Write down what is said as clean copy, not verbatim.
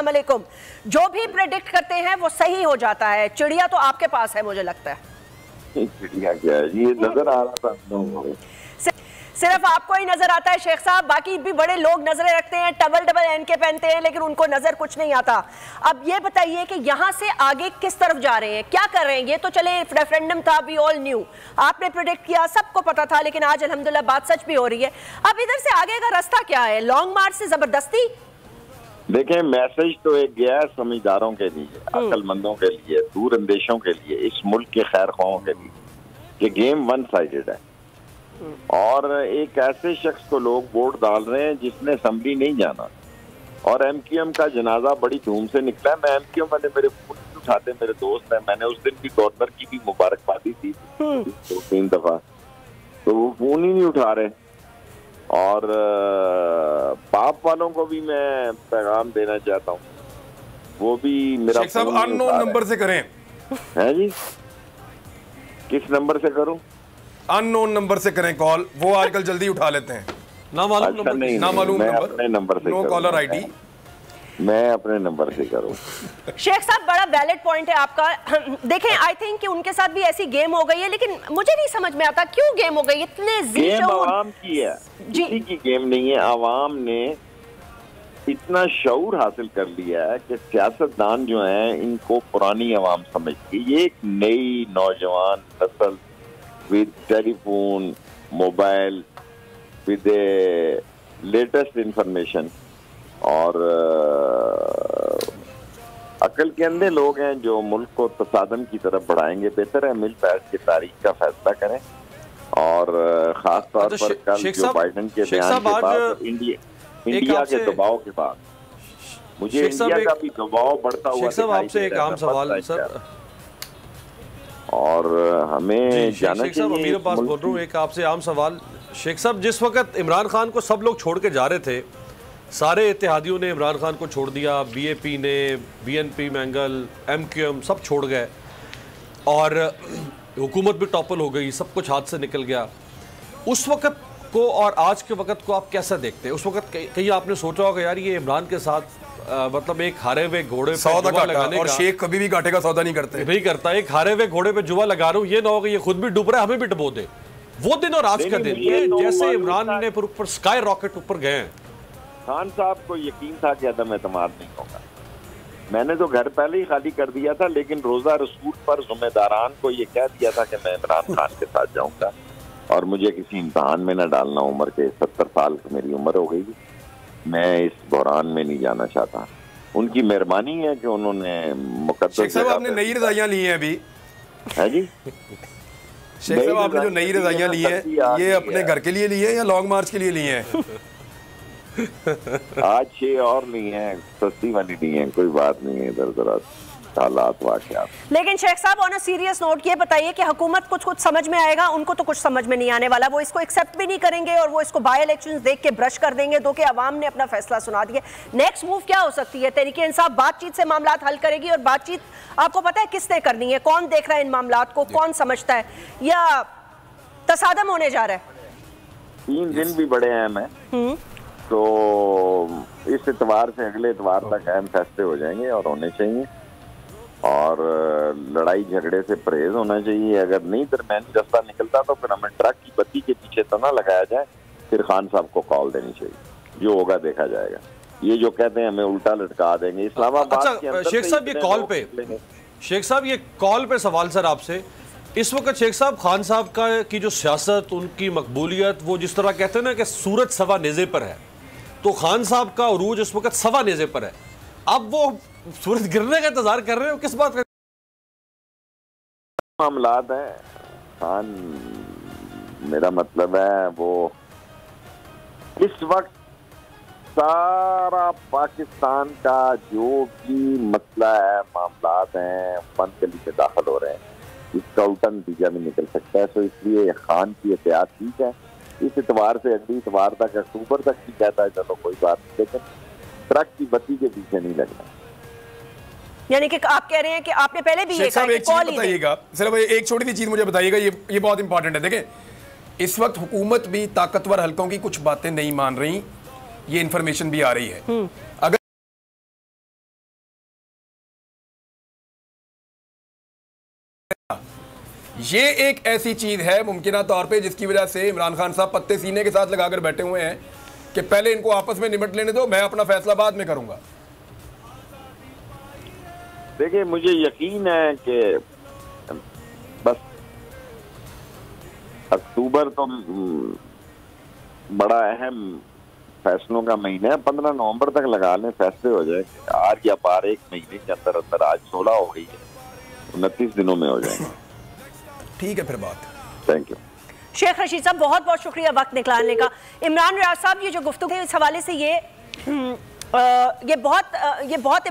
अस्सलाम वालेकुम। जो भी प्रेडिक्ट करते हैं वो सही हो जाता है, चिड़िया तो आपके पास है मुझे लगता है। चिड़िया क्या है, ये नजर आ रहा था सिर्फ आपको ही नजर आता है शेख साहब, बाकी भी बड़े लोग नजरें रखते हैं, डबल एन के पहनते हैं, लेकिन उनको नजर कुछ नहीं आता। अब ये बताइए कि यहाँ से आगे किस तरफ जा रहे हैं, क्या कर रहे हैं? ये तो चले रेफरेंडम था, वी ऑल न्यू, आपने प्रेडिक्ट किया, सबको पता था, लेकिन आज अल्हम्दुलिल्लाह बात सच भी हो रही है। अब इधर से आगे का रास्ता क्या है? लॉन्ग मार्च से जबरदस्ती? देखें, मैसेज तो एक गया है समझदारों के लिए, अक्लमंदों के लिए, दूर अंदेशों के लिए, इस मुल्क के खैर ख्वाहों के लिए कि गेम वन साइडेड है। और एक ऐसे शख्स को लोग वोट डाल रहे हैं जिसने असेंबली नहीं जाना, और एमक्यूएम का जनाजा बड़ी धूम से निकला है। मैं एमक्यूएम वाले मेरे फोन उठाते, मेरे दोस्त हैं, मैंने उस दिन भी गवर्नर की भी मुबारकबादी दी 2-3 दफा, तो वो फोन ही नहीं उठा रहे। और पाप वालों को भी मैं पैगाम देना चाहता हूँ, वो भी मेरा शेख साहब अननोन नंबर से करें। है जी, किस नंबर से करूं? अननोन नंबर से करें कॉल, वो आजकल जल्दी उठा लेते हैं। नामालूम नंबर, नो कॉलर आईडी। मैं अपने नंबर से करूं। शेख साहब बड़ा वैलिड पॉइंट है आपका। देखें, आई थिंक कि उनके साथ भी ऐसी गेम हो गई है, लेकिन मुझे नहीं समझ में आता क्यों गेम हो गई। इतने गेम आवाम की है, किसी की गेम नहीं है। आवाम ने इतना शऊर हासिल कर लिया है कि सियासतदान जो हैं इनको पुरानी आवाम समझती है। ये एक नई नौजवान नस्ल with telephone, mobile, with latest information और अकल के अंधे लोग हैं जो मुल्क को तसादम की तरफ बढ़ाएंगे। बेहतर है मिल बैठ के तारीख का फैसला करें। और खास तौर पर कल जो बाइडेन के बयान के बाद इंडिया के दबाव के बाद मुझे इंडिया का भी दबाव बढ़ता हुआ दिखाई आपसे एक आम सवाल सर, और हमें जाना चाहिए। मेरे पास बोल रहा हूँ एक आपसे आम सवाल शेख साहब, जिस वक्त इमरान खान को सब लोग छोड़ के जा रहे थे, सारे इत्तेहादियों ने इमरान खान को छोड़ दिया, बीएपी ने, बीएनपी मैंगल, एमक्यूएम सब छोड़ गए और हुकूमत भी टॉपल हो गई, सब कुछ हाथ से निकल गया। उस वक्त को और आज के वक्त को आप कैसा देखते हैं? उस वक्त कहीं आपने सोचा होगा यार ये इमरान के साथ मतलब एक हारे हुए घोड़े पे जुआ लगाने और शेख कभी भी घाटे का सौदा नहीं करता, एक हारे हुए घोड़े पे जुआ लगा रहा हूँ, ये ना हो कि ये खुद भी डूब रहा है, हमें भी डुबो दे। वो दिन और आज का दिन, ये जैसे इमरान ने ऊपर स्काई रॉकेट ऊपर गए हैं। खान साहब को यकीन था कि अदम एतमाद नहीं होगा। मैंने तो घर पहले ही खाली कर दिया था, लेकिन रोजा रसूल पर ज़िम्मेदारान को ये कह दिया था कि मैं इमरान खान के साथ जाऊंगा और मुझे किसी इम्तहान में न डालना। उम्र के 70 साल की मेरी उम्र हो गई, मैं इस बहरान में नहीं जाना चाहता। उनकी मेहरबानी है कि उन्होंने मुकद्दस। शेख साहब आपने नई रज़ाइयाँ ली हैं अभी, है जी? शेख साहब आपने जो नई रज़ाइयाँ ली हैं ये अपने घर के लिए ली है या लॉन्ग मार्च के लिए ली हैं? आज 6 और नहीं है, सस्ती वाली नहीं है, कोई बात नहीं है, इधर उधर हालात वाक़यात। लेकिन शेख साहब ऑन अ सीरियस नोट ये बताइए कि हुकूमत कुछ समझ में आएगा? उनको तो कुछ समझ में नहीं आने वाला, वो इसको एक्सेप्ट भी नहीं करेंगे और वो इसको बाय इलेक्शंस देख के ब्रश कर देंगे, दो कि अवाम ने अपना फैसला सुना दिया। नेक्स्ट मूव क्या हो सकती है? तहरीक इंसाफ बातचीत से मामलात हल करेगी, और बातचीत आपको पता है किसने करनी है? कौन देख रहा है इन मामलात को, कौन समझता है, या तसादम होने जा रहा है? 3 दिन भी बड़े अहम हैं, तो इस एतवार से अगले एतवार तक अहम फैसले हो जाएंगे और होने चाहिए। और लड़ाई झगड़े से परहेज होना चाहिए। अगर नहीं दरमियानी रास्ता निकलता तो फिर हमें ट्रक की बत्ती के पीछे तो ना लगाया जाए, फिर खान साहब को कॉल देनी चाहिए, जो होगा देखा जाएगा। ये जो कहते हैं हमें उल्टा लटका देंगे इस्लामाबाद के अंदर। शेख साहब ये कॉल पे, शेख साहब ये कॉल पे सवाल सर आपसे, इस वक्त शेख साहब खान साहब का की जो सियासत, उनकी मकबूलियत, वो जिस तरह कहते हैं ना कि सूरज सवा नेज़े पर है, तो खान साहब का उरूज इस वक्त सवा नेज़े पर है। अब वो सूरज गिरने का इंतजार कर रहे हो, किस बात का मामलात है? खान, मेरा मतलब है वो इस वक्त सारा पाकिस्तान का जो भी मसला है, मामलात हैं, बंद से दाखिल हो रहे हैं, इसका उल्टा नतीजा भी निकल सकता है। तो इसलिए खान की एहतियात ठीक है। इस एतवार से अगली एतवार तक, अक्टूबर तक भी कहता है चलो कोई बात नहीं, लेकिन ट्रक की बत्ती के पीछे नहीं लगना। यानी कि आप कह रहे हैं कि आपने पहले भी ये कहा कि कॉल ही बताइएगा। सिर्फ एक छोटी सी चीज मुझे बताइएगा, ये बहुत इंपॉर्टेंट है। देखें, इस वक्त हुकूमत भी ताकतवर हलकों की कुछ बातें नहीं मान रही, ये इंफॉर्मेशन भी आ रही है। یہ ایک ایسی چیز ہے ممکنہ طور پہ جس کی وجہ سے عمران خان صاحب پتے سینے کے ساتھ لگا کر بیٹھے ہوئے ہیں کہ پہلے ان کو آپس میں نمٹ لینے دو, میں اپنا فیصلہ بعد میں کروں گا. دیکھیں مجھے یقین ہے کہ بس اکتوبر تو بڑا اہم فیصلوں کا مہینہ ہے, 15 نومبر تک لگا لیں, فیصلے ہو جائیں گے آر یا پار, ایک مہینے کے اندر اندر. آج 16 ہو گئی ہے, 29 دنوں میں ہو جائیں گے. ٹھیک ہے پھر بات. تھینک یو شیخ رشید صاحب, بہت بہت شکریہ وقت نکالنے کا. عمران ریاض صاحب, یہ جو گفتگو ہے اس حوالے سے یہ بہت